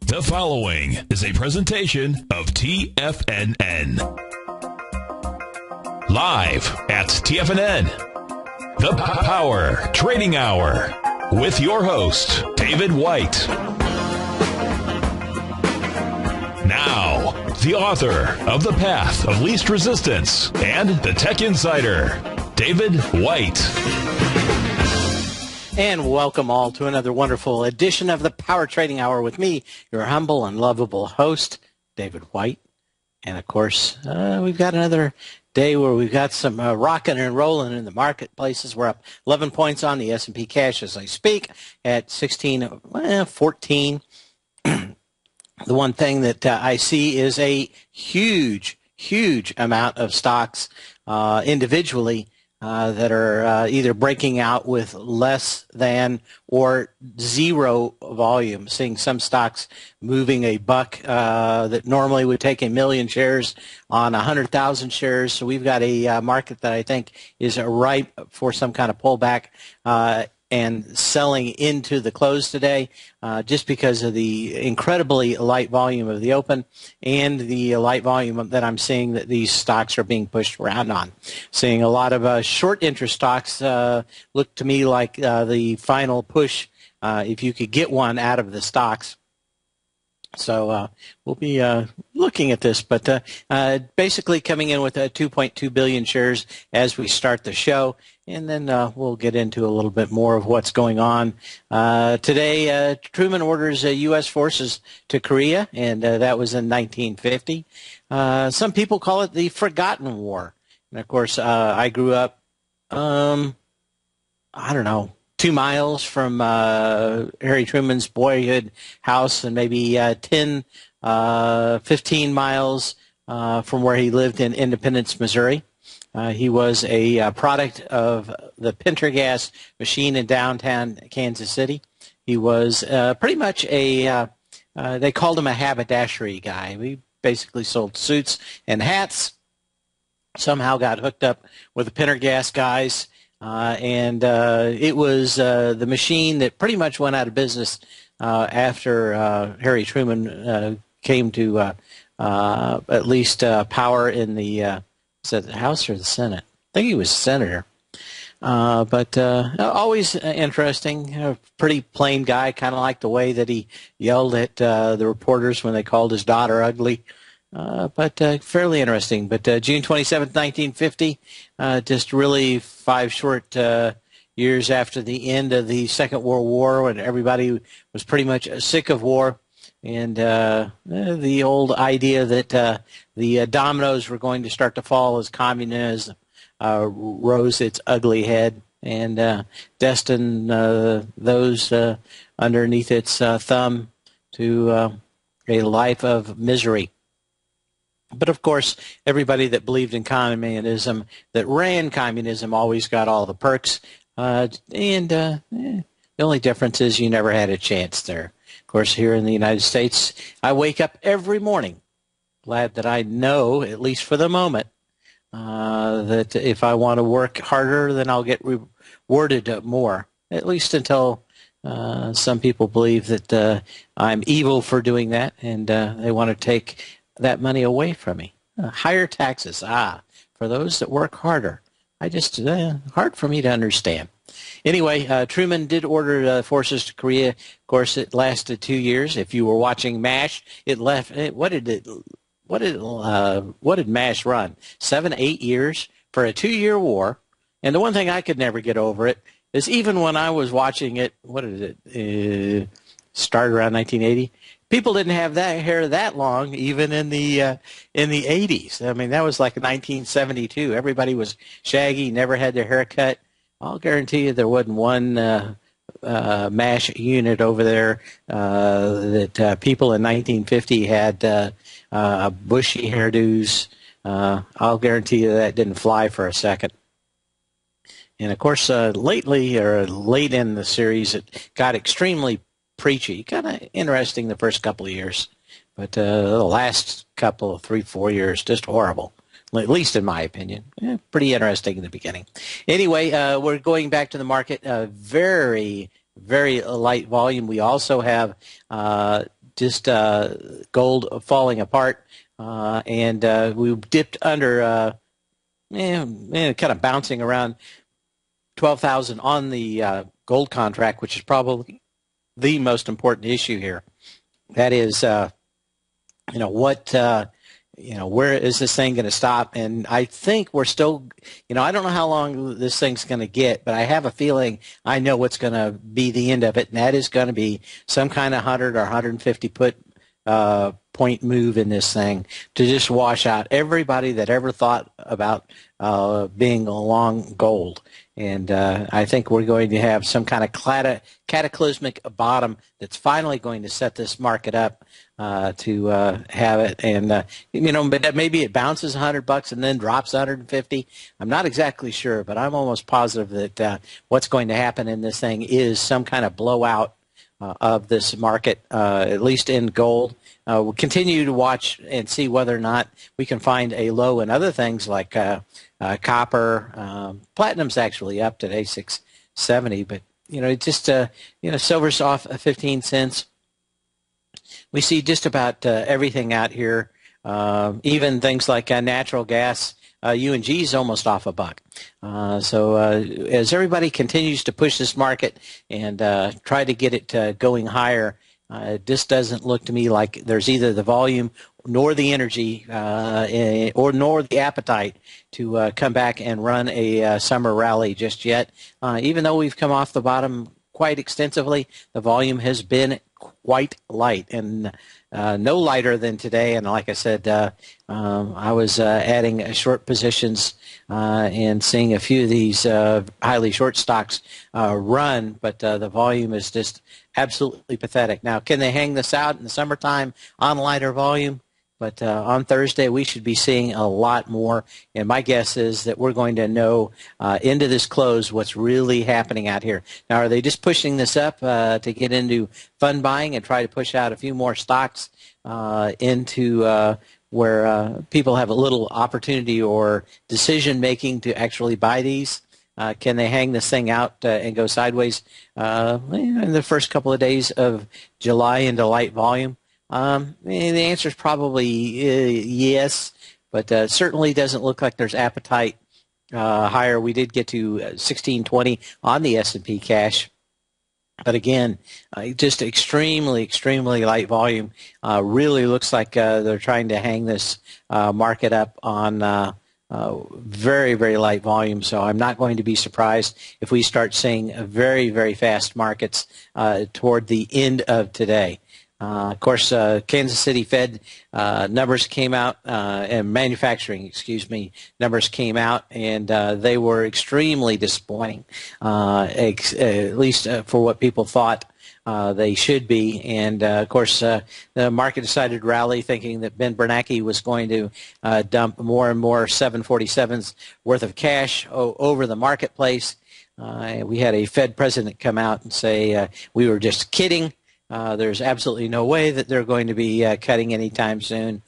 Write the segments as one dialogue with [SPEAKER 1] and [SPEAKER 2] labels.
[SPEAKER 1] The following is a presentation of TFNN. Live at TFNN, the Power Trading Hour, with your host, David White. Now, the author of The Path of Least Resistance and the Tech Insider, David White.
[SPEAKER 2] And welcome all to another wonderful edition of the Power Trading Hour with me, your humble and lovable host, David White. And of course, we've got another day where we've got some rocking and rolling in the marketplaces. We're up 11 points on the S&P cash as I speak at 14. The one thing that I see is a huge amount of stocks individually that are either breaking out with less than or zero volume, seeing some stocks moving a buck that normally would take 1 million shares on 100,000 shares. So we've got a market that I think is ripe for some kind of pullback and selling into the close today just because of the incredibly light volume of the open and the light volume that I'm seeing that these stocks are being pushed around on. Seeing a lot of short interest stocks look to me like the final push if you could get one out of the stocks. So we'll be looking at this, but basically coming in with 2.2 billion shares as we start the show, and then we'll get into a little bit more of what's going on. Today, Truman orders U.S. forces to Korea, and that was in 1950. Some people call it the Forgotten War. And, of course, I grew up, 2 miles from Harry Truman's boyhood house and maybe 10, 15 miles from where he lived in Independence, Missouri. He was a product of the Pendergas machine in downtown Kansas City. He was pretty much they called him a haberdashery guy. We basically sold suits and hats. Somehow got hooked up with the Pendergas guys. And it was the machine that pretty much went out of business after Harry Truman came to at least power in the House or the Senate. I think he was senator. But always interesting, a pretty plain guy, kind of like the way that he yelled at the reporters when they called his daughter ugly. But fairly interesting. But June 27th, 1950, just really 5 short years after the end of the Second World War, when everybody was pretty much sick of war, and the old idea that the dominoes were going to start to fall as communism rose its ugly head and destined those underneath its thumb to a life of misery. But, of course, everybody that believed in communism, that ran communism, always got all the perks. The only difference is you never had a chance there. Of course, here in the United States, I wake up every morning glad that I know, at least for the moment, that if I want to work harder, then I'll get rewarded more, at least until some people believe that I'm evil for doing that, and they want to take that money away from me. Higher taxes, for those that work harder. Hard for me to understand. Anyway, Truman did order forces to Korea. Of course, it lasted 2 years. If you were watching MASH, what did MASH run? 7, 8 years for a 2-year war. And the one thing I could never get over it is even when I was watching it, started around 1980. People didn't have that hair that long, even in the 80s. I mean, that was like 1972. Everybody was shaggy, never had their hair cut. I'll guarantee you there wasn't one MASH unit over there that people in 1950 had bushy hairdos. I'll guarantee you that didn't fly for a second. And, of course, late in the series, it got extremely preachy, kind of interesting the first couple of years, but the last couple, 3-4 years, just horrible, at least in my opinion. Pretty interesting in the beginning. Anyway, we're going back to the market. Very, very light volume. We also have just gold falling apart, and we dipped under, kind of bouncing around 12,000 on the gold contract, which is probably the most important issue here. That is, where is this thing going to stop? And I think we're still, I don't know how long this thing's going to get, but I have a feeling I know what's going to be the end of it, and that is going to be some kind of 100 or 150 point move in this thing to just wash out everybody that ever thought about being long gold. And I think we're going to have some kind of cataclysmic bottom that's finally going to set this market up to have it. And, but maybe it bounces $100 and then drops 150. I'm not exactly sure, but I'm almost positive that what's going to happen in this thing is some kind of blowout of this market, at least in gold. We'll continue to watch and see whether or not we can find a low in other things like copper. Platinum's actually up today, 670, but silver's off 15 cents. We see just about everything out here, even things like natural gas. UNG is almost off $1. So as everybody continues to push this market and try to get it going higher, it just doesn't look to me like there's either the volume nor the energy nor the appetite to come back and run a summer rally just yet. Even though we've come off the bottom quite extensively, the volume has been quite light, and no lighter than today. And like I said, I was adding short positions and seeing a few of these highly short stocks run, but the volume is just absolutely pathetic. Now, can they hang this out in the summertime on lighter volume? But on Thursday, we should be seeing a lot more. And my guess is that we're going to know into this close what's really happening out here. Now, are they just pushing this up to get into fund buying and try to push out a few more stocks into where people have a little opportunity or decision making to actually buy these? Can they hang this thing out and go sideways in the first couple of days of July into light volume? The answer is probably yes, but certainly doesn't look like there's appetite higher. We did get to 1620 on the S&P cash, but again, just extremely, extremely light volume. Really looks like they're trying to hang this market up on very, very light volume. So I'm not going to be surprised if we start seeing very, very fast markets toward the end of today. Of course, Kansas City Fed numbers came out, and manufacturing, numbers came out, and they were extremely disappointing, at least for what people thought they should be. And, of course, the market decided to rally thinking that Ben Bernanke was going to dump more and more 747s worth of cash over the marketplace. We had a Fed president come out and say we were just kidding. There's absolutely no way that they're going to be cutting anytime soon.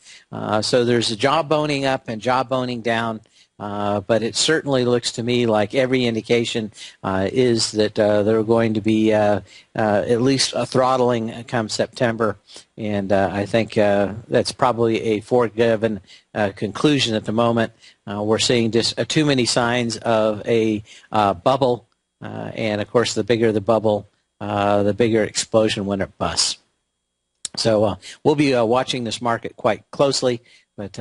[SPEAKER 2] So there's a job boning up and job boning down, but it certainly looks to me like every indication is that they're going to be at least a throttling come September. And I think that's probably a foregone conclusion at the moment. We're seeing just too many signs of a bubble, and of course the bigger the bubble, the bigger explosion when it busts. So we'll be watching this market quite closely, but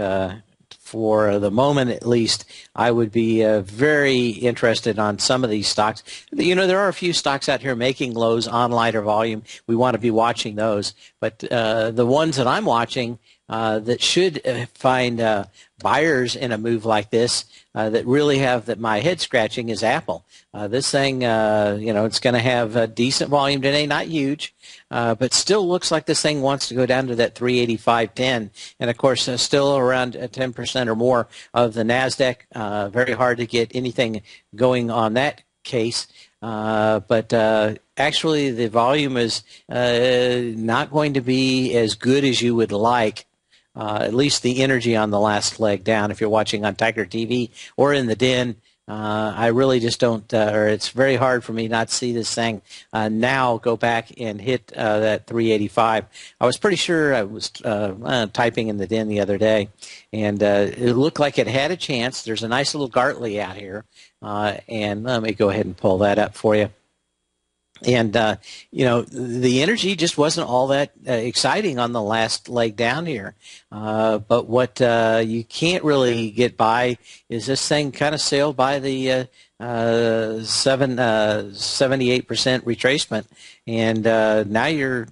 [SPEAKER 2] for the moment at least, I would be very interested on some of these stocks. There are a few stocks out here making lows on lighter volume. We want to be watching those, but the ones that I'm watching that should find buyers in a move like this that really have my head scratching is Apple. This thing, it's going to have decent volume today, not huge, but still looks like this thing wants to go down to that 385.10. And, of course, still around 10% or more of the NASDAQ. Very hard to get anything going on that case. But actually, the volume is not going to be as good as you would like. At least the energy on the last leg down, if you're watching on Tiger TV or in the den, I really just don't, or it's very hard for me not to see this thing now go back and hit that 385. I was pretty sure. I was typing in the den the other day, and it looked like it had a chance. There's a nice little Gartley out here, and let me go ahead and pull that up for you. And, the energy just wasn't all that exciting on the last leg down here. But what you can't really get by is this thing kind of sailed by the 78% retracement. And now you're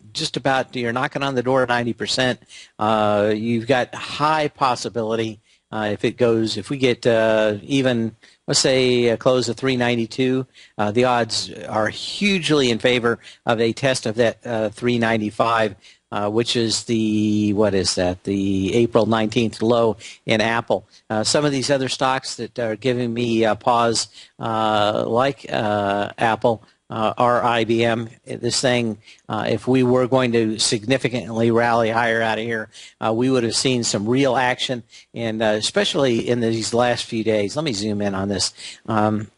[SPEAKER 2] knocking on the door at 90%. You've got high possibility if we get even, let's say, a close of 392, the odds are hugely in favor of a test of that 395, which is the April 19th low in Apple. Some of these other stocks that are giving me pause, like Apple, or IBM, this thing, if we were going to significantly rally higher out of here, we would have seen some real action, and especially in these last few days. Let me zoom in on this.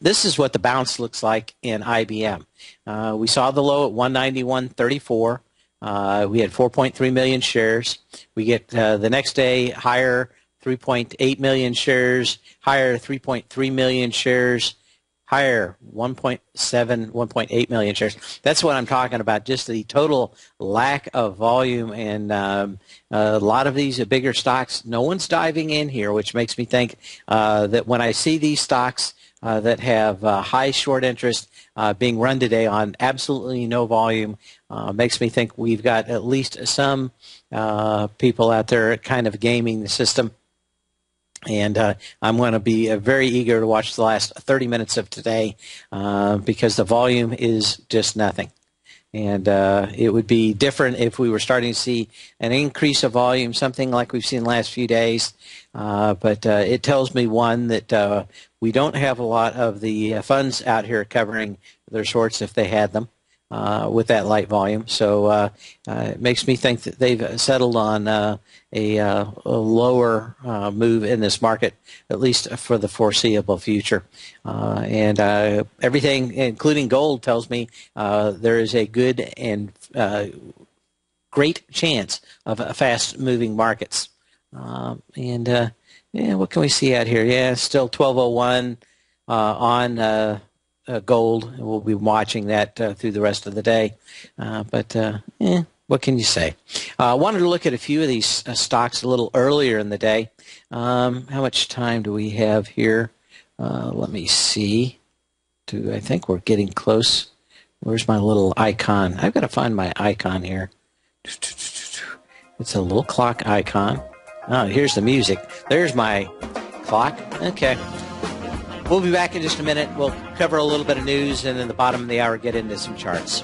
[SPEAKER 2] This is what the bounce looks like in IBM. We saw the low at 191.34. We had 4.3 million shares. We get the next day higher, 3.8 million shares, higher 3.3 million shares, higher 1.7, 1.8 million shares. That's what I'm talking about, just the total lack of volume. And a lot of these bigger stocks, no one's diving in here, which makes me think that when I see these stocks that have high short interest being run today on absolutely no volume, makes me think we've got at least some people out there kind of gaming the system. And I'm going to be very eager to watch the last 30 minutes of today because the volume is just nothing. And it would be different if we were starting to see an increase of volume, something like we've seen the last few days. But it tells me, one, that we don't have a lot of the funds out here covering their shorts if they had them. With that light volume. So it makes me think that they've settled on a lower move in this market, at least for the foreseeable future. And everything, including gold, tells me there is a good and great chance of fast-moving markets. What can we see out here? Yeah, still 1201 on gold. We'll be watching that through the rest of the day. What can you say? I wanted to look at a few of these stocks a little earlier in the day. How much time do we have here? Let me see. I think we're getting close. Where's my little icon? I've got to find my icon here. It's a little clock icon. Oh, here's the music. There's my clock. Okay. We'll be back in just a minute. We'll cover a little bit of news, and in the bottom of the hour, get into some charts.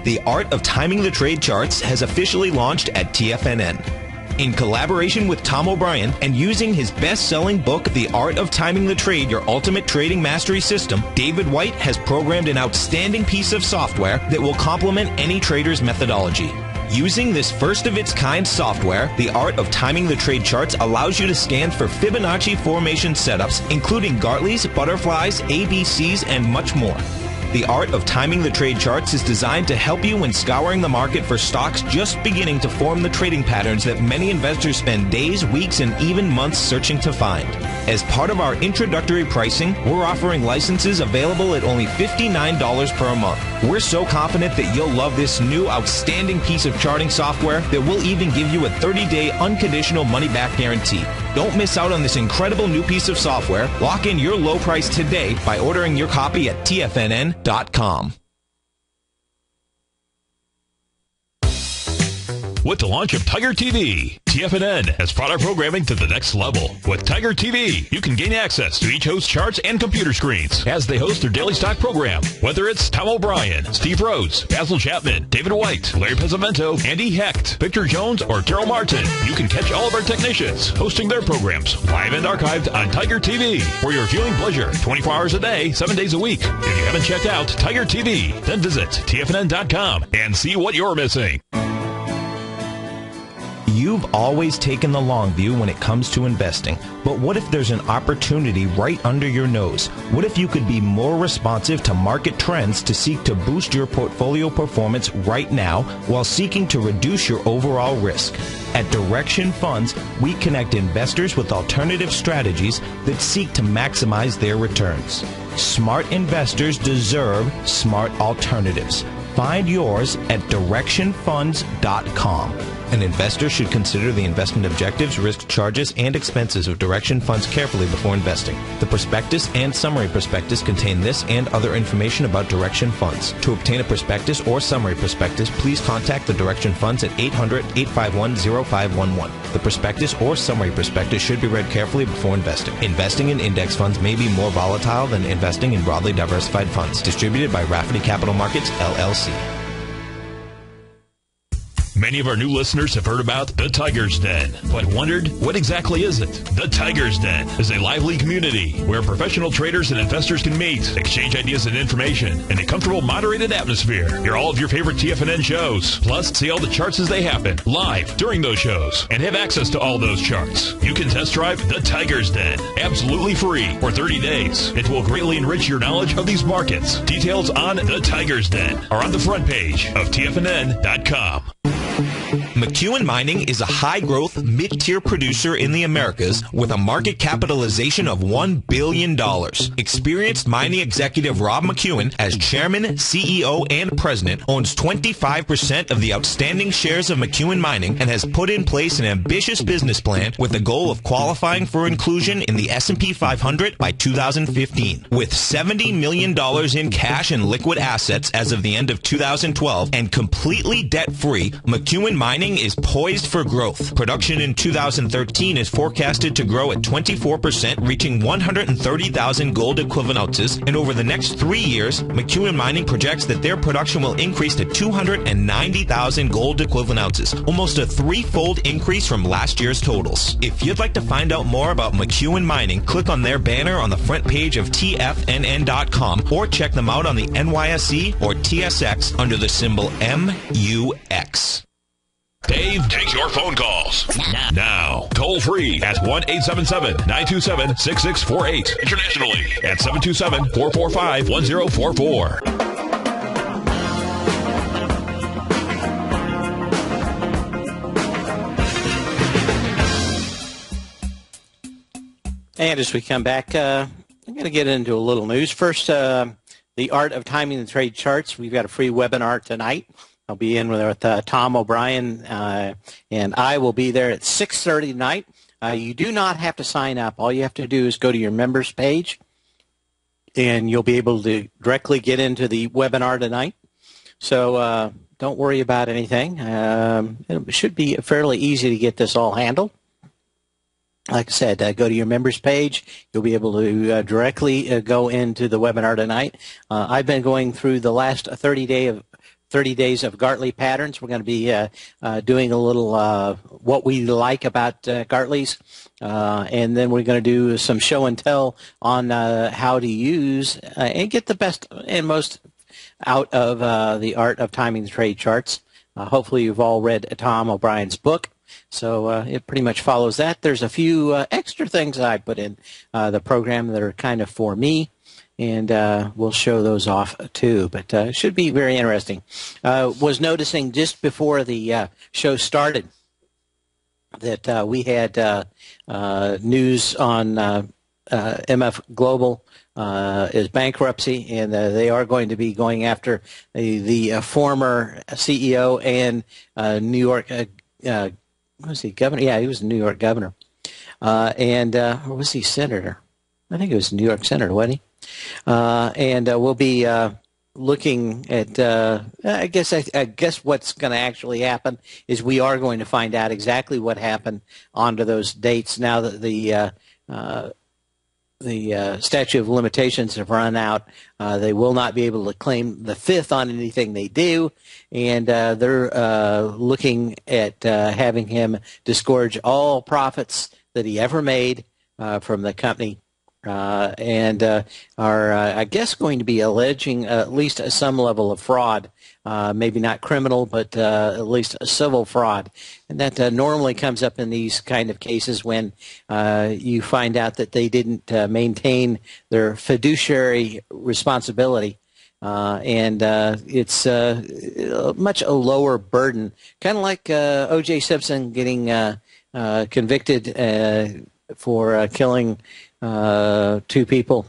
[SPEAKER 3] The Art of Timing the Trade charts has officially launched at TFNN. In collaboration with Tom O'Brien and using his best-selling book, The Art of Timing the Trade, Your Ultimate Trading Mastery System, David White has programmed an outstanding piece of software that will complement any trader's methodology. Using this first-of-its-kind software, The Art of Timing the Trade charts allows you to scan for Fibonacci formation setups, including Gartleys, butterflies, ABCs, and much more. The Art of Timing the Trade charts is designed to help you when scouring the market for stocks just beginning to form the trading patterns that many investors spend days, weeks, and even months searching to find. As part of our introductory pricing, we're offering licenses available at only $59 per month. We're so confident that you'll love this new outstanding piece of charting software that we'll even give you a 30-day unconditional money-back guarantee. Don't miss out on this incredible new piece of software. Lock in your low price today by ordering your copy at TFNN.com.
[SPEAKER 1] with the launch of Tiger TV. TFNN has brought our programming to the next level. With Tiger TV, you can gain access to each host's charts and computer screens as they host their daily stock program. Whether it's Tom O'Brien, Steve Rhodes, Basil Chapman, David White, Larry Pezzamento, Andy Hecht, Victor Jones, or Carol Martin, you can catch all of our technicians hosting their programs live and archived on Tiger TV for your viewing pleasure 24 hours a day, 7 days a week. If you haven't checked out Tiger TV, then visit TFNN.com and see what you're missing.
[SPEAKER 3] You've always taken the long view when it comes to investing, but what if there's an opportunity right under your nose? What if you could be more responsive to market trends to seek to boost your portfolio performance right now while seeking to reduce your overall risk? At Direction Funds, we connect investors with alternative strategies that seek to maximize their returns. Smart investors deserve smart alternatives. Find yours at directionfunds.com. An investor should consider the investment objectives, risk charges, and expenses of Direction Funds carefully before investing. The prospectus and summary prospectus contain this and other information about Direction Funds. To obtain a prospectus or summary prospectus, please contact the Direction Funds at 800-851-0511. The prospectus or summary prospectus should be read carefully before investing. Investing in index funds may be more volatile than investing in broadly diversified funds. Distributed by Rafferty Capital Markets, LLC.
[SPEAKER 1] Many of our new listeners have heard about the Tiger's Den, but wondered, what exactly is it? The Tiger's Den is a lively community where professional traders and investors can meet, exchange ideas and information in a comfortable, moderated atmosphere. Hear all of your favorite TFNN shows, plus see all the charts as they happen, live during those shows, and have access to all those charts. You can test drive the Tiger's Den, absolutely free, for 30 days. It will greatly enrich your knowledge of these markets. Details on the Tiger's Den are on the front page of TFNN.com.
[SPEAKER 3] McEwen Mining is a high-growth, mid-tier producer in the Americas with a market capitalization of $1 billion. Experienced mining executive Rob McEwen, as chairman, CEO, and president, owns 25% of the outstanding shares of McEwen Mining and has put in place an ambitious business plan with the goal of qualifying for inclusion in the S&P 500 by 2015. With $70 million in cash and liquid assets as of the end of 2012 and completely debt-free, McEwen Mining is poised for growth. Production in 2013 is forecasted to grow at 24%, reaching 130,000 gold equivalent ounces, and over the next 3 years, McEwen Mining projects that their production will increase to 290,000 gold equivalent ounces, almost a threefold increase from last year's totals. If you'd like to find out more about McEwen Mining, click on their banner on the front page of TFNN.com or check them out on the NYSE or TSX under the symbol MUX.
[SPEAKER 1] Dave takes your phone calls now. Toll free at 1-877-927-6648. Internationally at 727-445-1044.
[SPEAKER 2] And as we come back, I'm going to get into a little news. First, the art of timing the trade charts. We've got a free webinar tonight. I'll be in with Tom O'Brien, and I will be there at 6:30 tonight. You do not have to sign up. All you have to do is go to your members page, and you'll be able to directly get into the webinar tonight. So don't worry about anything. It should be fairly easy to get this all handled. Like I said, go to your members page. You'll be able to directly go into the webinar tonight. I've been going through the last 30 days of Gartley patterns. We're going to be doing a little what we like about Gartley's, and then we're going to do some show and tell on how to use and get the best and most out of the art of timing the trade charts. Hopefully you've all read Tom O'Brien's book, so it pretty much follows that. There's a few extra things I put in the program that are kind of for me, and we'll show those off too. But it should be very interesting. Was noticing just before the show started that we had news on MF Global is bankruptcy, and they are going to be going after the former CEO and New York was he governor? Yeah, he was a New York governor, and or was he senator? I think he was a New York senator, wasn't he? And we'll be looking at, I guess what's going to actually happen is we are going to find out exactly what happened onto those dates now that the statute of limitations have run out. They will not be able to claim the fifth on anything they do, and they're looking at having him disgorge all profits that he ever made from the company, and are, I guess, going to be alleging at least some level of fraud, maybe not criminal, but at least a civil fraud. And that normally comes up in these kind of cases when you find out that they didn't maintain their fiduciary responsibility. And it's much a lower burden, kind of like O.J. Simpson getting convicted for killing 2 people,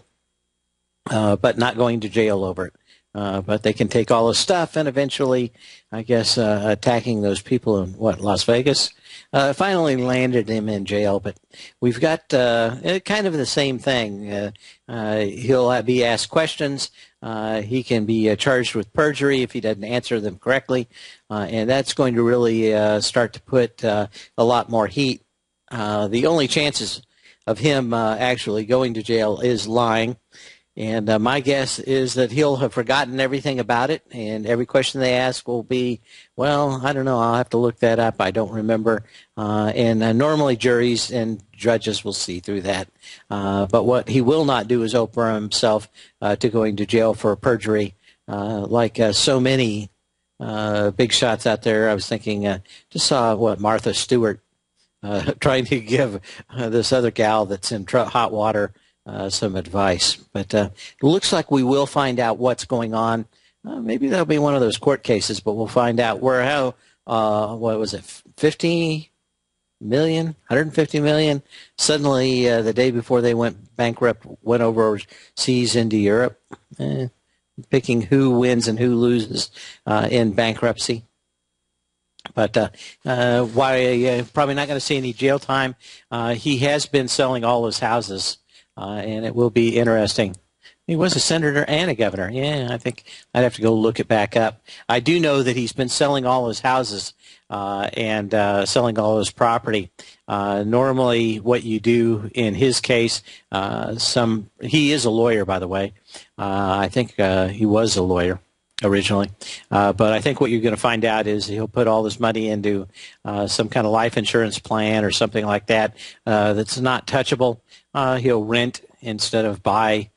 [SPEAKER 2] but not going to jail over it. But they can take all his stuff and eventually, I guess, attacking those people in, Las Vegas? Finally landed him in jail, but we've got kind of the same thing. He'll be asked questions. He can be charged with perjury if he doesn't answer them correctly, and that's going to really start to put a lot more heat. The only chances of him actually going to jail is lying. And my guess is that he'll have forgotten everything about it, and every question they ask will be, well, I don't know, I'll have to look that up, I don't remember. And normally juries and judges will see through that. But what he will not do is open himself to going to jail for perjury, like so many big shots out there. I was thinking, just saw, Martha Stewart trying to give this other gal that's in hot water some advice. But it looks like we will find out what's going on. Maybe that'll be one of those court cases, but we'll find out what was it, 50 million, 150 million? Suddenly, the day before they went bankrupt, went overseas into Europe, picking who wins and who loses in bankruptcy. But why probably not going to see any jail time. He has been selling all his houses. And it will be interesting. He was a senator and a governor. Yeah, I think I'd have to go look it back up. I do know that he's been selling all his houses and selling all his property. Normally what you do in his case, he is a lawyer, by the way. I think he was a lawyer originally. But I think what you're going to find out is he'll put all this money into some kind of life insurance plan or something like that that's not touchable. He'll rent instead of buy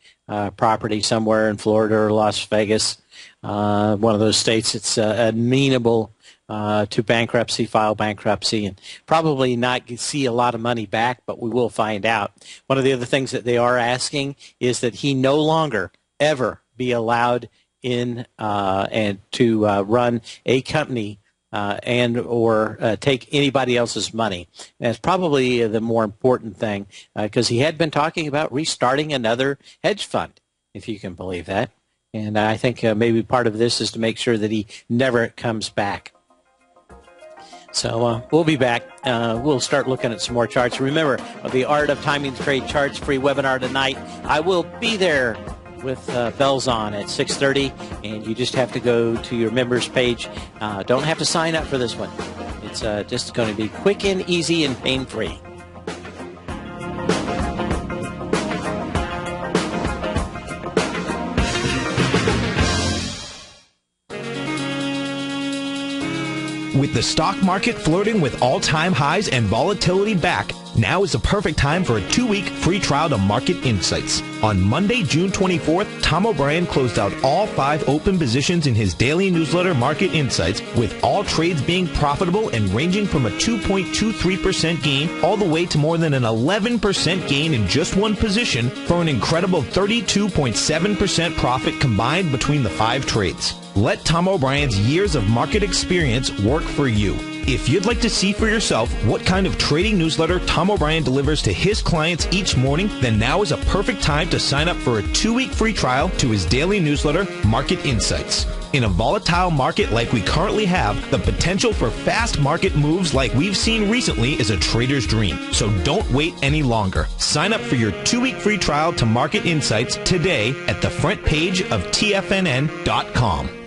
[SPEAKER 2] property somewhere in Florida or Las Vegas, one of those states that's amenable to bankruptcy, file bankruptcy, and probably not see a lot of money back, but we will find out. One of the other things that they are asking is that he no longer ever be allowed in and to run a company and or take anybody else's money. And that's probably the more important thing, because he had been talking about restarting another hedge fund, if you can believe that. And I think maybe part of this is to make sure that he never comes back. So we'll be back. We'll start looking at some more charts. Remember, the Art of Timing the Trade Charts free webinar tonight. I will be there with bells on at 6:30, and you just have to go to your members page. Don't have to sign up for this one. It's just going to be quick and easy and pain-free.
[SPEAKER 3] With the stock market flirting with all-time highs and volatility back, now is the perfect time for a 2-week free trial to Market Insights. On Monday, June 24th, Tom O'Brien closed out all 5 open positions in his daily newsletter, Market Insights, with all trades being profitable and ranging from a 2.23% gain all the way to more than an 11% gain in just one position for an incredible 32.7% profit combined between the 5 trades. Let Tom O'Brien's years of market experience work for you. If you'd like to see for yourself what kind of trading newsletter Tom O'Brien delivers to his clients each morning, then now is a perfect time to sign up for a 2-week free trial to his daily newsletter, Market Insights. In a volatile market like we currently have, the potential for fast market moves like we've seen recently is a trader's dream. So don't wait any longer. Sign up for your 2-week free trial to Market Insights today at the front page of TFNN.com.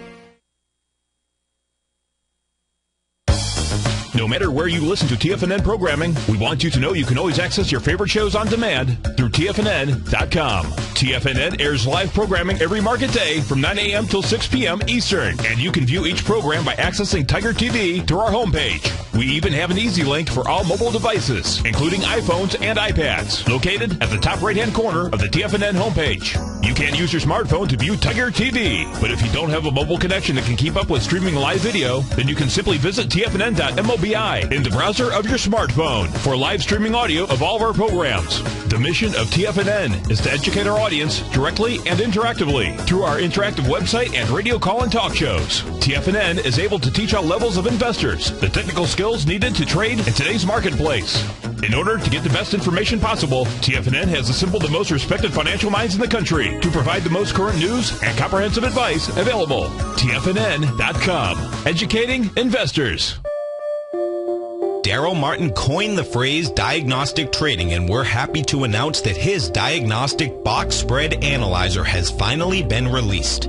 [SPEAKER 1] No matter where you listen to TFNN programming, we want you to know you can always access your favorite shows on demand through TFNN.com. TFNN airs live programming every market day from 9 a.m. till 6 p.m. Eastern, and you can view each program by accessing Tiger TV through our homepage. We even have an easy link for all mobile devices, including iPhones and iPads, located at the top right-hand corner of the TFNN homepage. You can't use your smartphone to view Tiger TV, but if you don't have a mobile connection that can keep up with streaming live video, then you can simply visit TFNN.mobi in the browser of your smartphone for live streaming audio of all of our programs. The mission of TFNN is to educate our audience directly and interactively through our interactive website and radio call and talk shows. TFNN is able to teach all levels of investors the technical skills needed to trade in today's marketplace. In order to get the best information possible, TFNN has assembled the most respected financial minds in the country to provide the most current news and comprehensive advice available. TFNN.com. Educating investors.
[SPEAKER 3] Daryl Martin coined the phrase diagnostic trading, and we're happy to announce that his diagnostic box spread analyzer has finally been released.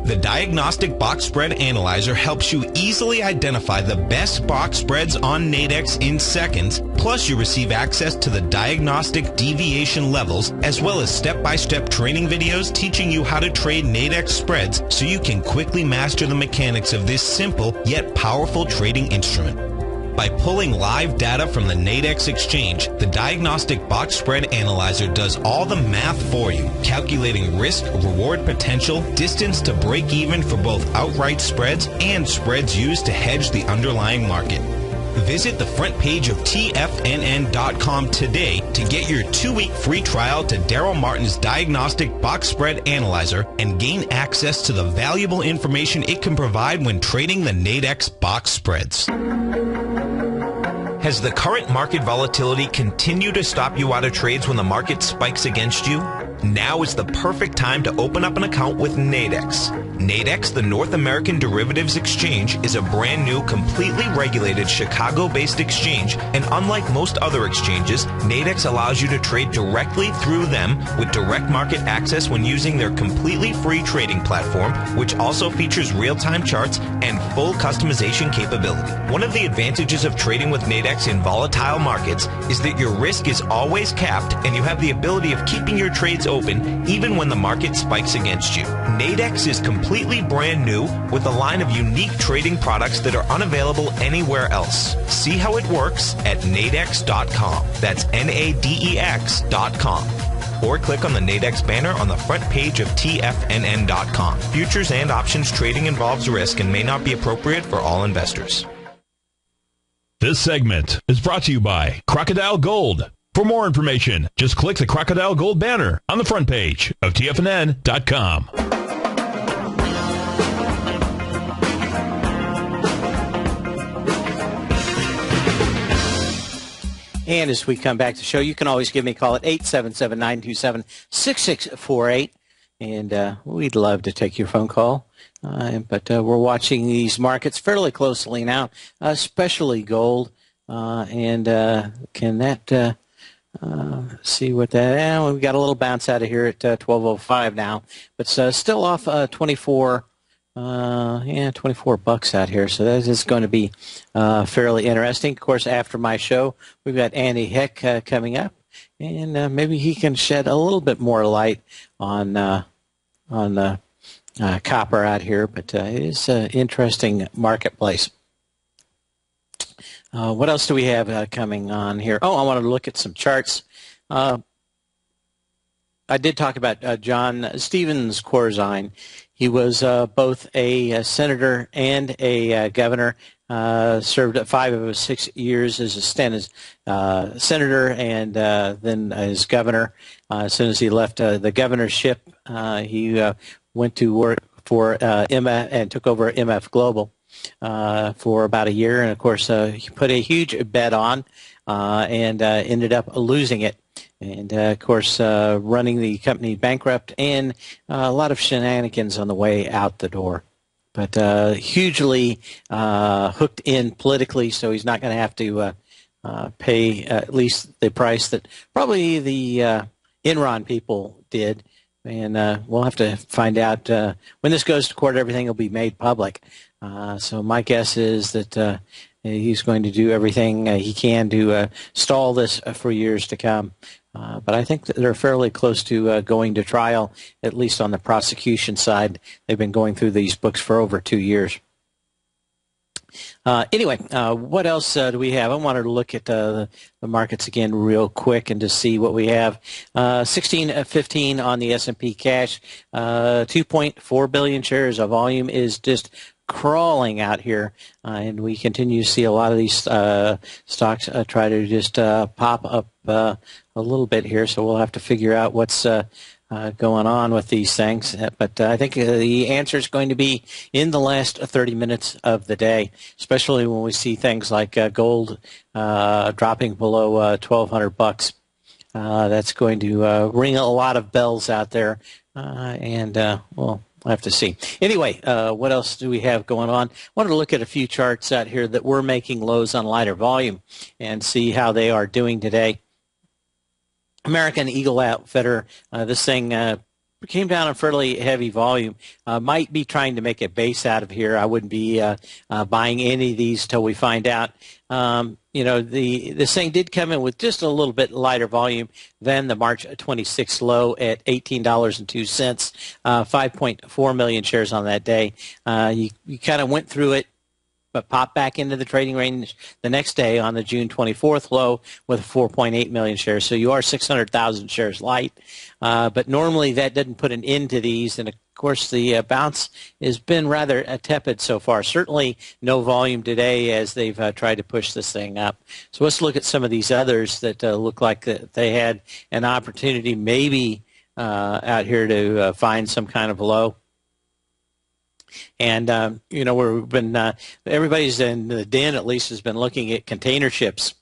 [SPEAKER 3] The Diagnostic Box Spread Analyzer helps you easily identify the best box spreads on Nadex in seconds, plus you receive access to the diagnostic deviation levels, as well as step-by-step training videos teaching you how to trade Nadex spreads so you can quickly master the mechanics of this simple yet powerful trading instrument. By pulling live data from the Nadex exchange, the Diagnostic Box Spread Analyzer does all the math for you, calculating risk, reward potential, distance to break even for both outright spreads and spreads used to hedge the underlying market. Visit the front page of TFNN.com today to get your 2-week free trial to Daryl Martin's Diagnostic Box Spread Analyzer and gain access to the valuable information it can provide when trading the Nadex box spreads. Has the current market volatility continued to stop you out of trades when the market spikes against you? Now is the perfect time to open up an account with Nadex. Nadex, the North American Derivatives Exchange, is a brand new, completely regulated Chicago-based exchange, and unlike most other exchanges, Nadex allows you to trade directly through them with direct market access when using their completely free trading platform, which also features real-time charts and full customization capability. One of the advantages of trading with Nadex in volatile markets is that your risk is always capped and you have the ability of keeping your trades open even when the market spikes against you. Nadex is completely brand new with a line of unique trading products that are unavailable anywhere else. See how it works at nadex.com. That's Nadex.com. Or click on the Nadex banner on the front page of TFNN.com. Futures and options trading involves risk and may not be appropriate for all investors.
[SPEAKER 1] This segment is brought to you by Crocodile Gold. For more information, just click the Crocodile Gold banner on the front page of TFNN.com.
[SPEAKER 2] And as we come back to the show, you can always give me a call at 877-927-6648. And we'd love to take your phone call. But we're watching these markets fairly closely now, especially gold. Can that see what that? We've got a little bounce out of here at 12:05 now, but still off 24. 24 bucks out here. So that is going to be fairly interesting. Of course, after my show, we've got Andy Heck coming up, and maybe he can shed a little bit more light on copper out here. But it is an interesting marketplace. What else do we have coming on here? Oh, I wanted to look at some charts. I did talk about John Stevens Corzine. He was both a senator and a governor. Served 5 of his 6 years as a senator, and then as governor. As soon as he left the governorship, he went to work for MF and took over MF Global. for about a year, and of course he put a huge bet on and ended up losing it. And, of course, running the company bankrupt, and a lot of shenanigans on the way out the door. But hugely hooked in politically, so he's not going to have to pay at least the price that probably the Enron people did. And we'll have to find out when this goes to court. Everything will be made public. So my guess is that he's going to do everything he can to stall this for years to come. But I think that they're fairly close to going to trial, at least on the prosecution side. They've been going through these books for over 2 years. Anyway, what else do we have? I wanted to look at the markets again real quick and just see what we have. 1615 on the S&P cash, 2.4 billion shares of volume is just crawling out here, and we continue to see a lot of these stocks try to just pop up a little bit here, so we'll have to figure out what's going on with these things. But I think the answer is going to be in the last 30 minutes of the day, especially when we see things like gold dropping below 1,200 bucks. That's going to ring a lot of bells out there, and well, we'll have to see. Anyway, what else do we have going on? I wanted to look at a few charts out here that were making lows on lighter volume and see how they are doing today. American Eagle Outfitter, this thing came down a fairly heavy volume. Might be trying to make a base out of here. I wouldn't be buying any of these till we find out. You know, this thing did come in with just a little bit lighter volume than the March 26th low at $18.02, 5.4 million shares on that day. You kind of went through it, but popped back into the trading range the next day on the June 24th low with 4.8 million shares. So you are 600,000 shares light. But normally that doesn't put an end to these. And, of course, the bounce has been rather tepid so far. Certainly no volume today as they've tried to push this thing up. So let's look at some of these others that look like they had an opportunity maybe out here to find some kind of low. And, you know, we've been, everybody's in the den at least has been looking at container ships.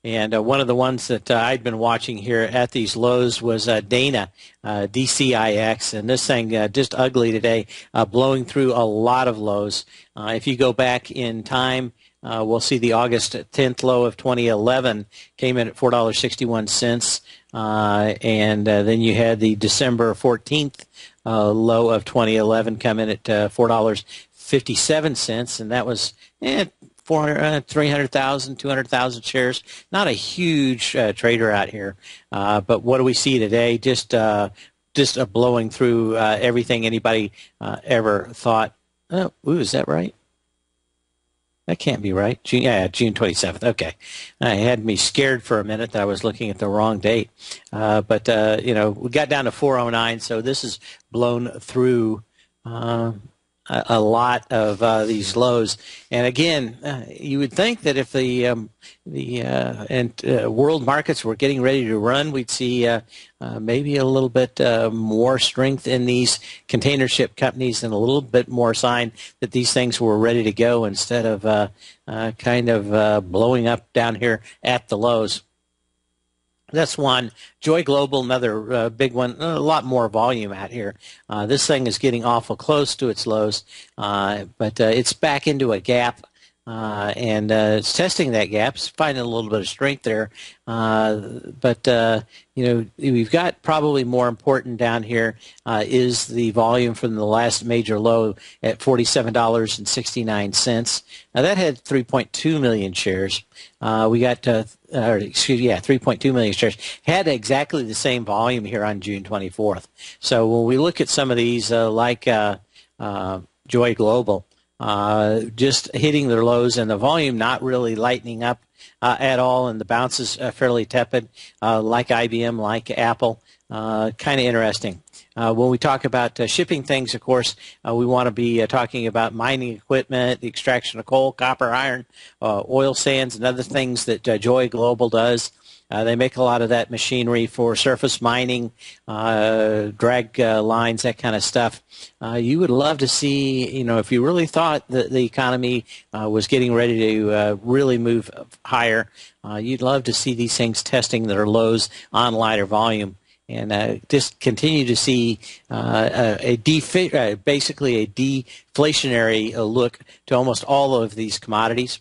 [SPEAKER 2] And one of the ones that I'd been watching here at these lows was Dana, DCIX. And this thing just ugly today, blowing through a lot of lows. If you go back in time, we'll see the August 10th low of 2011 came in at $4.61. And then you had the December 14th low of 2011 come in at $4.57, and that was 300,000, 200,000 shares. Not a huge trader out here, but what do we see today? Just blowing through everything anybody ever thought. Oh, ooh, is that right? That can't be right. June 27th. Okay. It had me scared for a minute that I was looking at the wrong date. But you know, we got down to 409, so this has blown through a lot of these lows. And again, you would think that if the world markets were getting ready to run, we'd see maybe a little bit more strength in these container ship companies and a little bit more sign that these things were ready to go instead of kind of blowing up down here at the lows. That's one. Joy Global, another big one, a lot more volume out here. This thing is getting awful close to its lows, but it's back into a gap, and it's testing that gap. It's finding a little bit of strength there. But, you know, we've got probably more important down here is the volume from the last major low at $47.69. Now, that had 3.2 million shares. We got 3.2 million shares. Had exactly the same volume here on June 24th. So when we look at some of these like Joy Global, just hitting their lows and the volume not really lightening up at all, and the bounce is fairly tepid, like IBM, like Apple. Kind of interesting. When we talk about shipping things, of course, we want to be talking about mining equipment, the extraction of coal, copper, iron, oil sands, and other things that Joy Global does. They make a lot of that machinery for surface mining, drag lines, that kind of stuff. You would love to see, if you really thought that the economy was getting ready to really move higher, you'd love to see these things testing their lows on lighter volume. And just continue to see basically a deflationary look to almost all of these commodities.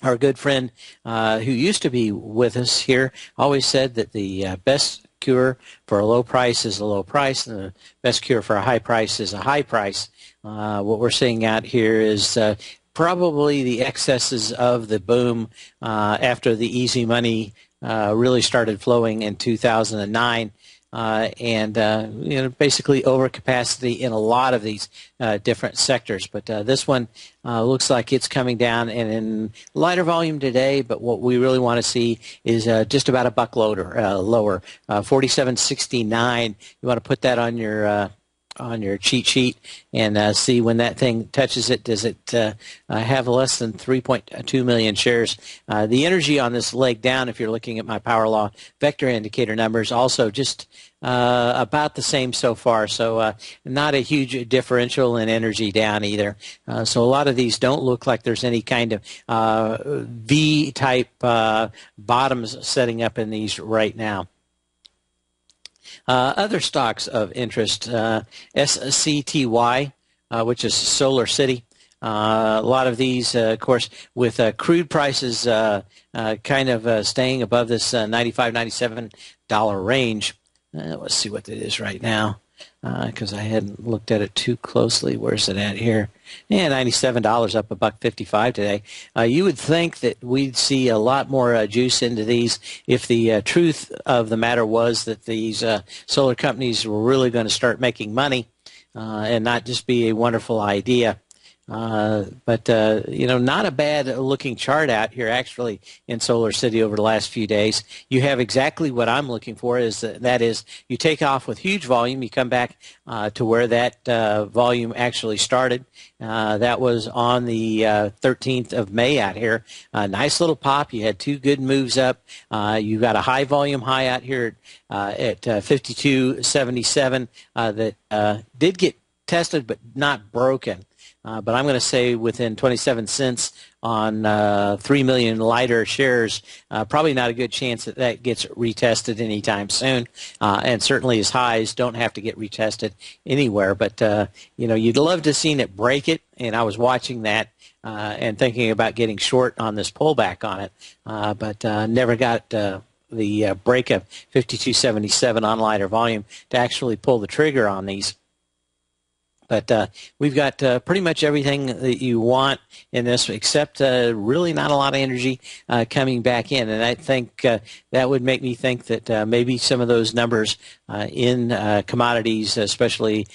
[SPEAKER 2] Our good friend who used to be with us here always said that the best cure for a low price is a low price, and the best cure for a high price is a high price. What we're seeing out here is probably the excesses of the boom after the easy money really started flowing in 2009, and basically overcapacity in a lot of these different sectors. But this one looks like it's coming down and in lighter volume today. But what we really want to see is just about a buck lower, 47.69. You want to put that on your cheat sheet and see when that thing touches it. Does it have less than 3.2 million shares? The energy on this leg down, if you're looking at my power law vector indicator numbers, also just about the same so far. So not a huge differential in energy down either. So a lot of these don't look like there's any kind of V-type bottoms setting up in these right now. Other stocks of interest, SCTY, which is Solar City. A lot of these, of course, with crude prices kind of staying above this $95, $97 range. Let's see what it is right now, because I hadn't looked at it too closely. Where's it at here? Yeah, $97, up $1.55 today. You would think that we'd see a lot more juice into these if the truth of the matter was that these solar companies were really going to start making money and not just be a wonderful idea. But not a bad looking chart out here actually in Solar City over the last few days. You have exactly what I'm looking for, that is you take off with huge volume, you come back to where that volume actually started. That was on the 13th of May out here. Nice little pop. You had two good moves up. You got a high volume high out here at 52.77 that did get tested but not broken. But I'm going to say within 27 cents on 3 million lighter shares, probably not a good chance that that gets retested anytime soon. And certainly as highs don't have to get retested anywhere. But, you'd love to have seen it break it. And I was watching that and thinking about getting short on this pullback on it. But never got the break of 52.77 on lighter volume to actually pull the trigger on these. But we've got pretty much everything that you want in this, except really not a lot of energy coming back in. And I think that would make me think that maybe some of those numbers in commodities, especially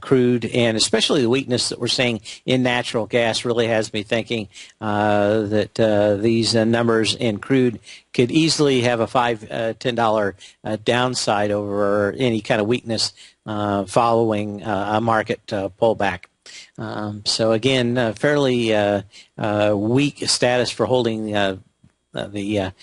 [SPEAKER 2] crude, and especially the weakness that we're seeing in natural gas, really has me thinking that these numbers in crude could easily have a $5, $10 downside over any kind of weakness following a market pullback. So again, fairly weak status for holding the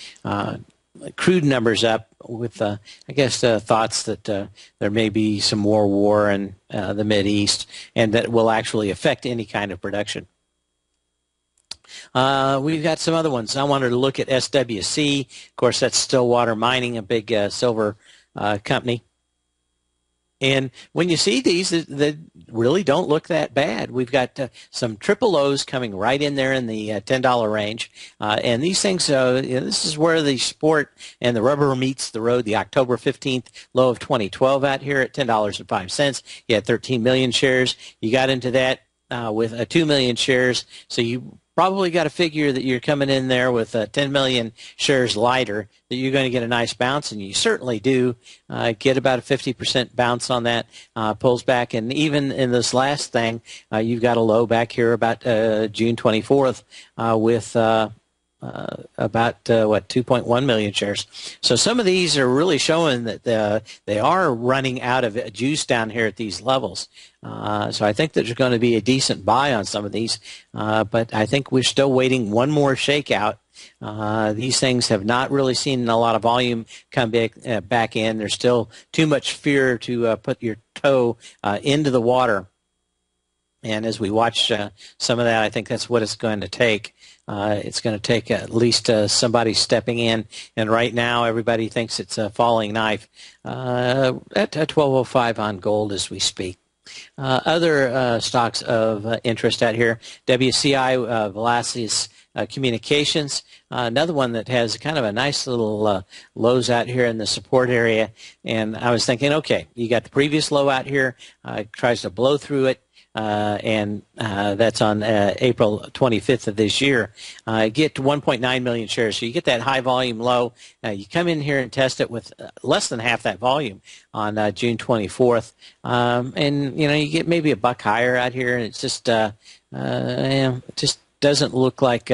[SPEAKER 2] crude numbers up with, I guess, thoughts that there may be some more war in the Mideast and that will actually affect any kind of production. We've got some other ones. I wanted to look at SWC. Of course, that's Stillwater Mining, a big silver company. And when you see these, they really don't look that bad. We've got some triple O's coming right in there in the $10 range. And these things, this is where the sport and the rubber meets the road. The October 15th low of 2012 out here at $10.05. You had 13 million shares. You got into that with 2 million shares. So you probably got to figure that you're coming in there with 10 million shares lighter, that you're going to get a nice bounce, and you certainly do get about a 50% bounce on that, pulls back. And even in this last thing, you've got a low back here about June 24th with about 2.1 million shares. So some of these are really showing that they are running out of juice down here at these levels. So I think that there's going to be a decent buy on some of these, but I think we're still waiting one more shakeout These things have not really seen a lot of volume come back in. There's still too much fear to put your toe into the water. And as we watch some of that, I think that's what it's going to take. It's going to take at least somebody stepping in. And right now, everybody thinks it's a falling knife at 12.05 on gold as we speak. Other stocks of interest out here, WCI, Velocious Communications, another one that has kind of a nice little lows out here in the support area. And I was thinking, okay, you got the previous low out here, tries to blow through it. And that's on April 25th of this year. Get to 1.9 million shares. So you get that high volume low. You come in here and test it with less than half that volume on June 24th. And, you get maybe a buck higher out here. And it's just, just doesn't look like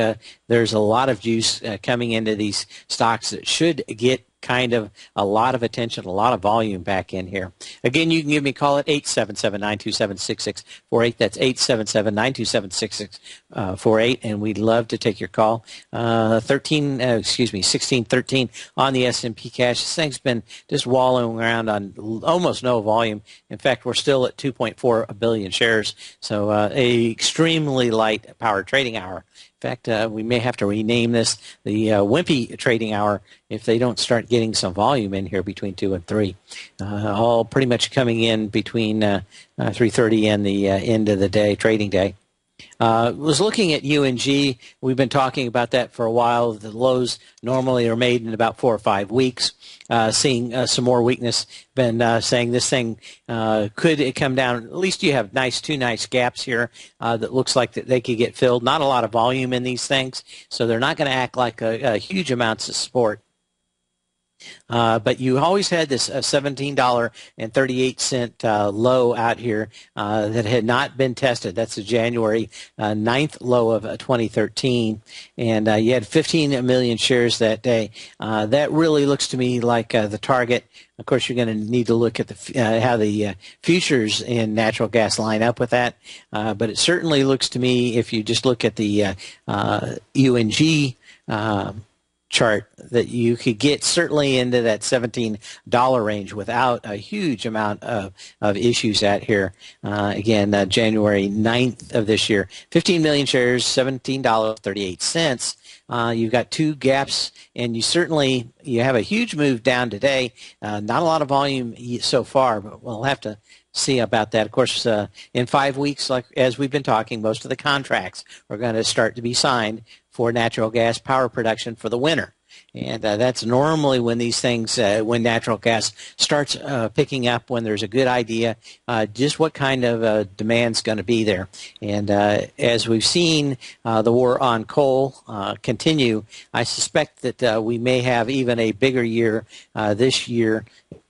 [SPEAKER 2] there's a lot of juice coming into these stocks that should get kind of a lot of attention, a lot of volume back in here. Again, you can give me a call at 877-927-6648. That's 877-927-6648, and we'd love to take your call. 1613 on the S&P cash. This thing's been just wallowing around on almost no volume. In fact, we're still at 2.4 billion shares, so a extremely light power trading hour. In fact, we may have to rename this the wimpy trading hour if they don't start getting some volume in here between 2 and 3. All pretty much coming in between 3:30 and the end of the day, trading day. Was looking at UNG. We've been talking about that for a while. The lows normally are made in about 4 or 5 weeks. Seeing some more weakness. Been saying this thing could it come down. At least you have two nice gaps here that looks like that they could get filled. Not a lot of volume in these things, so they're not going to act like a huge amounts of support. But you always had this $17.38 low out here that had not been tested. That's the January 9th low of 2013. And you had 15 million shares that day. That really looks to me like the target. Of course, you're going to need to look at how the futures in natural gas line up with that. But it certainly looks to me, if you just look at the UNG chart, that you could get certainly into that $17 range without a huge amount of issues out here. Again, January 9th of this year, 15 million shares, $17.38. You've got two gaps, and you have a huge move down today. Not a lot of volume so far, but we'll have to see about that. Of course, in 5 weeks, like as we've been talking, most of the contracts are going to start to be signed for natural gas power production for the winter. And that's normally when these things, when natural gas starts picking up, when there's a good idea, just what kind of demand's going to be there. And as we've seen the war on coal continue, I suspect that we may have even a bigger year this year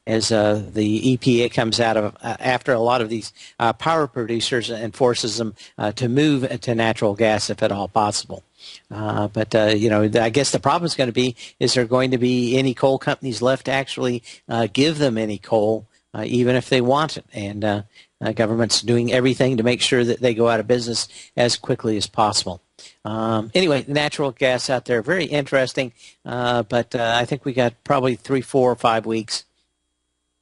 [SPEAKER 2] as the EPA comes out of after a lot of these power producers and forces them to move to natural gas if at all possible. But I guess the problem is going to be, is there going to be any coal companies left to actually give them any coal, even if they want it? And government's doing everything to make sure that they go out of business as quickly as possible. Anyway, natural gas out there, very interesting, but I think we got probably 3, 4, or 5 weeks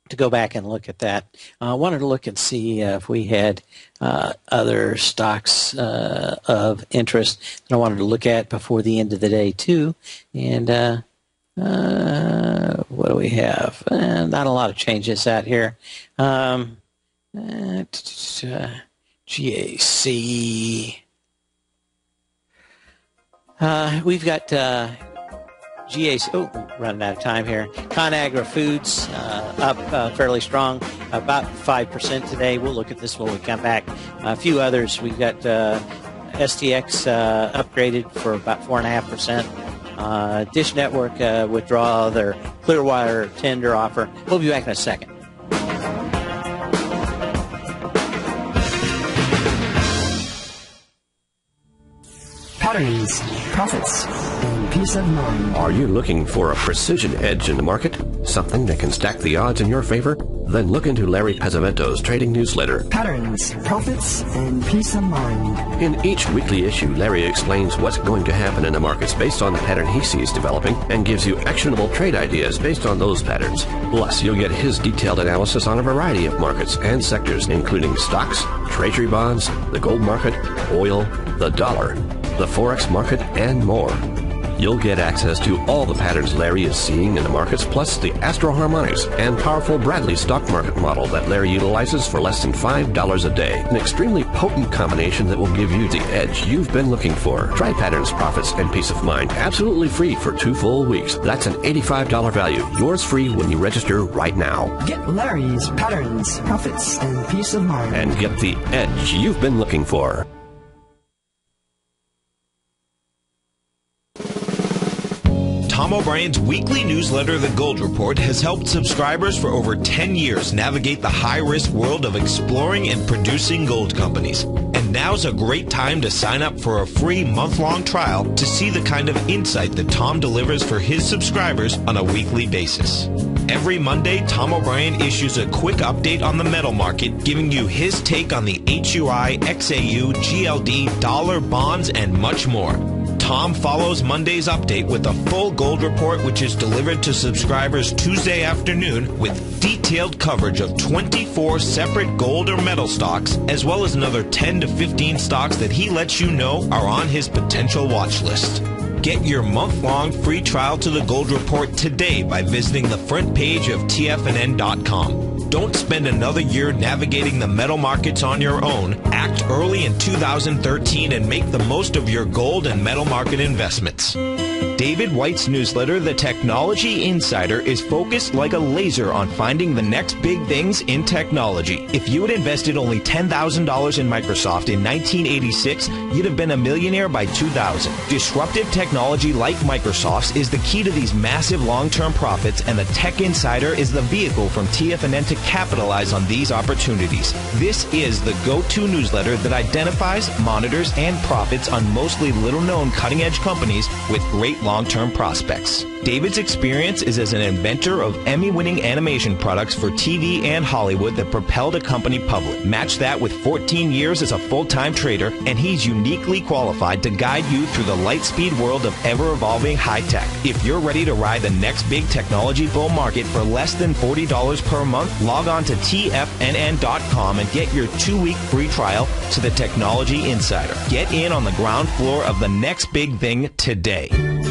[SPEAKER 2] to go back and look at that. I wanted to look and see if we had other stocks of interest that I wanted to look at before the end of the day too. And what do we have? Not a lot of changes out here. GAC. We've got GAC, running out of time here. ConAgra Foods up fairly strong, about 5% today. We'll look at this when we come back. A few others. We've got STX upgraded for about 4.5%. Dish Network withdraw their Clearwater tender offer. We'll be back in a second.
[SPEAKER 4] Patterns, profits, and peace of mind.
[SPEAKER 5] Are you looking for a precision edge in the market? Something that can stack the odds in your favor? Then look into Larry Pezzavento's trading newsletter,
[SPEAKER 4] Patterns, Profits, and Peace of Mind.
[SPEAKER 5] In each weekly issue, Larry explains what's going to happen in the markets based on the pattern he sees developing and gives you actionable trade ideas based on those patterns. Plus, you'll get his detailed analysis on a variety of markets and sectors, including stocks, treasury bonds, the gold market, oil, the dollar, the forex market, and more. You'll get access to all the patterns Larry is seeing in the markets, plus the Astro Harmonics and powerful Bradley stock market model that Larry utilizes for less than $5 a day. An extremely potent combination that will give you the edge you've been looking for. Try Patterns, Profits, and Peace of Mind absolutely free for 2 full weeks. That's an $85 value. Yours free when you register right now.
[SPEAKER 4] Get Larry's Patterns, Profits, and Peace of Mind.
[SPEAKER 5] And get the edge you've been looking for.
[SPEAKER 3] Tom O'Brien's weekly newsletter, The Gold Report, has helped subscribers for over 10 years navigate the high-risk world of exploring and producing gold companies. And now's a great time to sign up for a free month-long trial to see the kind of insight that Tom delivers for his subscribers on a weekly basis. Every Monday, Tom O'Brien issues a quick update on the metal market, giving you his take on the HUI, XAU, GLD, dollar, bonds, and much more. Tom follows Monday's update with a full gold report, which is delivered to subscribers Tuesday afternoon with detailed coverage of 24 separate gold or metal stocks, as well as another 10 to 15 stocks that he lets you know are on his potential watch list. Get your month-long free trial to the Gold Report today by visiting the front page of TFNN.com. Don't spend another year navigating the metal markets on your own. Act early in 2013 and make the most of your gold and metal market investments. David White's newsletter, The Technology Insider, is focused like a laser on finding the next big things in technology. If you had invested only $10,000 in Microsoft in 1986, you'd have been a millionaire by 2000. Disruptive technology like Microsoft's is the key to these massive long-term profits, and the Tech Insider is the vehicle from TFNN to capitalize on these opportunities. This is the go-to newsletter that identifies, monitors, and profits on mostly little-known cutting-edge companies with great long-term prospects. David's experience is as an inventor of Emmy-winning animation products for TV and Hollywood that propelled a company public. Match that with 14 years as a full-time trader, and he's uniquely qualified to guide you through the light-speed world of ever-evolving high-tech. If you're ready to ride the next big technology bull market for less than $40 per month, log on to TFNN.com and get your 2-week free trial to the Technology Insider. Get in on the ground floor of the next big thing today.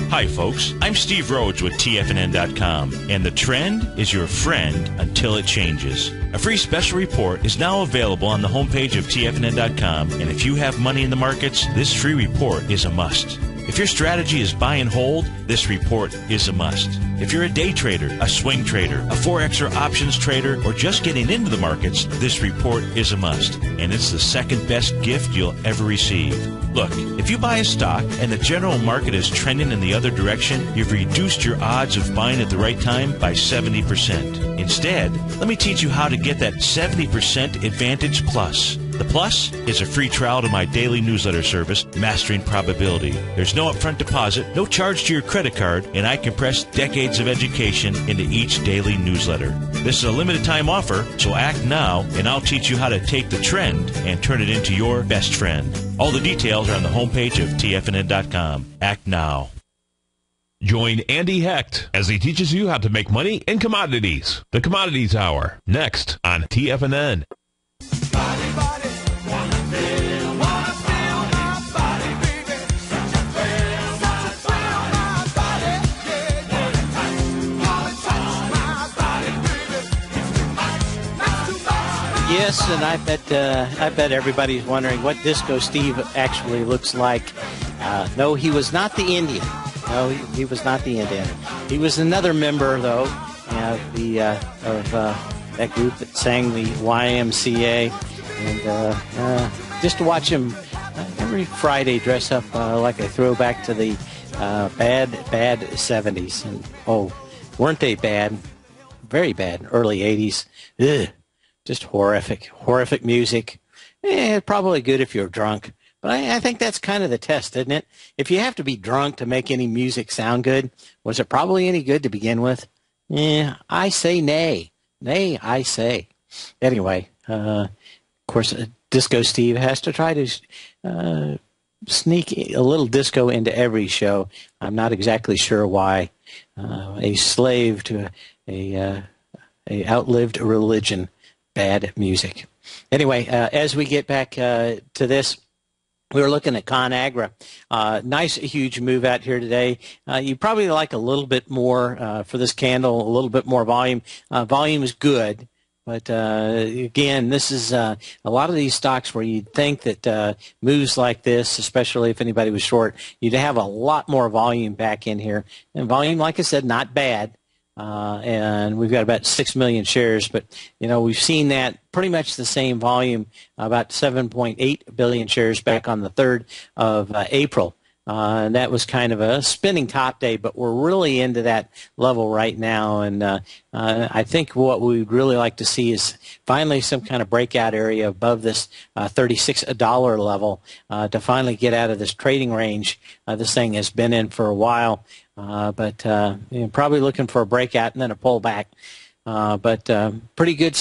[SPEAKER 6] Hi, folks. I'm Steve Rhodes with TFNN.com, and the trend is your friend until it changes. A free special report is now available on the homepage of TFNN.com, and if you have money in the markets, this free report is a must. If your strategy is buy and hold, this report is a must. If you're a day trader, a swing trader, a Forex or options trader, or just getting into the markets, this report is a must. And it's the second best gift you'll ever receive. Look, if you buy a stock and the general market is trending in the other direction, you've reduced your odds of buying at the right time by 70%. Instead, let me teach you how to get that 70% advantage plus. The plus is a free trial to my daily newsletter service, Mastering Probability. There's no upfront deposit, no charge to your credit card, and I compress decades of education into each daily newsletter. This is a limited time offer, so act now, and I'll teach you how to take the trend and turn it into your best friend. All the details are on the homepage of TFNN.com. Act now.
[SPEAKER 1] Join Andy Hecht as he teaches you how to make money in commodities. The Commodities Hour, next on TFNN.
[SPEAKER 2] Yes, and I bet everybody's wondering what Disco Steve actually looks like. No, he was not the Indian. No, he was not the Indian. He was another member, though, of that group that sang the YMCA. And just to watch him every Friday dress up like a throwback to the bad 70s. And weren't they bad? Very bad. Early 80s. Ugh. Just horrific music. Probably good if you're drunk. But I think that's kind of the test, isn't it? If you have to be drunk to make any music sound good, was it probably any good to begin with? I say nay. Nay, I say. Anyway, of course, Disco Steve has to try to sneak a little disco into every show. I'm not exactly sure why. A slave to a outlived religion, bad music. Anyway, as we get back to this, we were looking at ConAgra. Nice, huge move out here today. You probably like a little bit more for this candle, a little bit more volume. Volume is good, but again, this is a lot of these stocks where you'd think that moves like this, especially if anybody was short, you'd have a lot more volume back in here. And volume, like I said, not bad. And we've got about 6 million shares, but we've seen that pretty much the same volume, about 7.8 billion shares back on the 3rd of April. And that was kind of a spinning top day, but we're really into that level right now. And I think what we'd really like to see is finally some kind of breakout area above this $36 level to finally get out of this trading range this thing has been in for a while. But probably looking for a breakout and then a pullback. But pretty good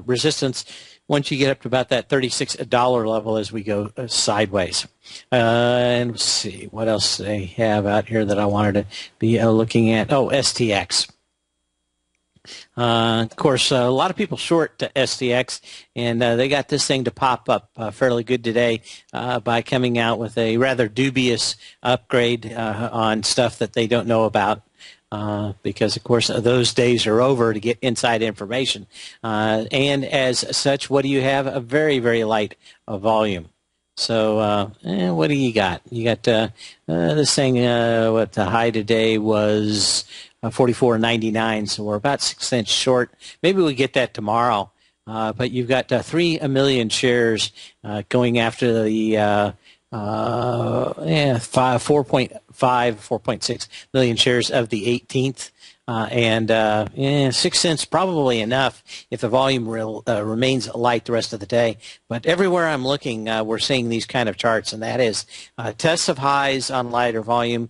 [SPEAKER 2] resistance once you get up to about that $36 level as we go sideways. And let's see, what else they have out here that I wanted to be looking at. Oh, STX. Of course, a lot of people short to STX, and they got this thing to pop up fairly good today by coming out with a rather dubious upgrade on stuff that they don't know about. Because, of course, those days are over to get inside information. And as such, what do you have? A very, very light volume. So what do you got? You got this thing, what the high today was 44.99, so we're about 6 cents short. Maybe we get that tomorrow. But you've got 3 million shares going after the 4.6 million shares of the 18th. And 6 cents probably enough if the volume remains light the rest of the day. But everywhere I'm looking, we're seeing these kind of charts, and that is tests of highs on lighter volume,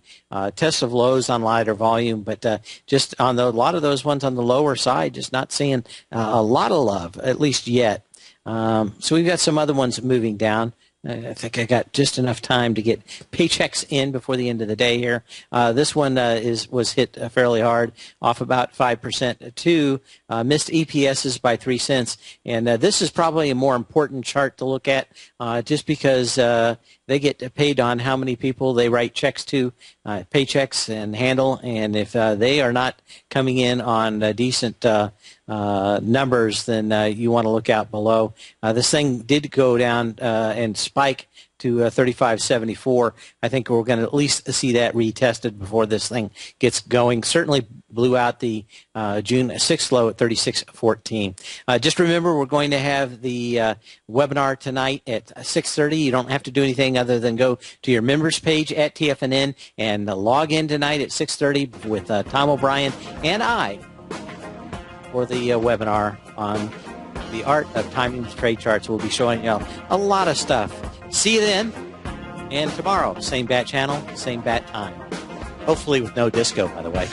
[SPEAKER 2] tests of lows on lighter volume, but just on a lot of those ones on the lower side, just not seeing a lot of love, at least yet. So we've got some other ones moving down. I think I got just enough time to get paychecks in before the end of the day here. This one was hit fairly hard, off about 5% too. Missed EPSs by 3 cents. And this is probably a more important chart to look at just because they get paid on how many people they write checks to, paychecks and handle. And if they are not coming in on decent numbers, then you want to look out below. This thing did go down and spike to 35.74. I think we're going to at least see that retested before this thing gets going. Certainly blew out the June 6th low at 36.14. Just remember, we're going to have the webinar tonight at 6:30. You don't have to do anything other than go to your members page at TFNN and log in tonight at 6:30 with Tom O'Brien and I for the webinar on the art of timing trade charts. We'll be showing you a lot of stuff. See you then, and tomorrow, same bat channel, same bat time. Hopefully with no disco, by the way.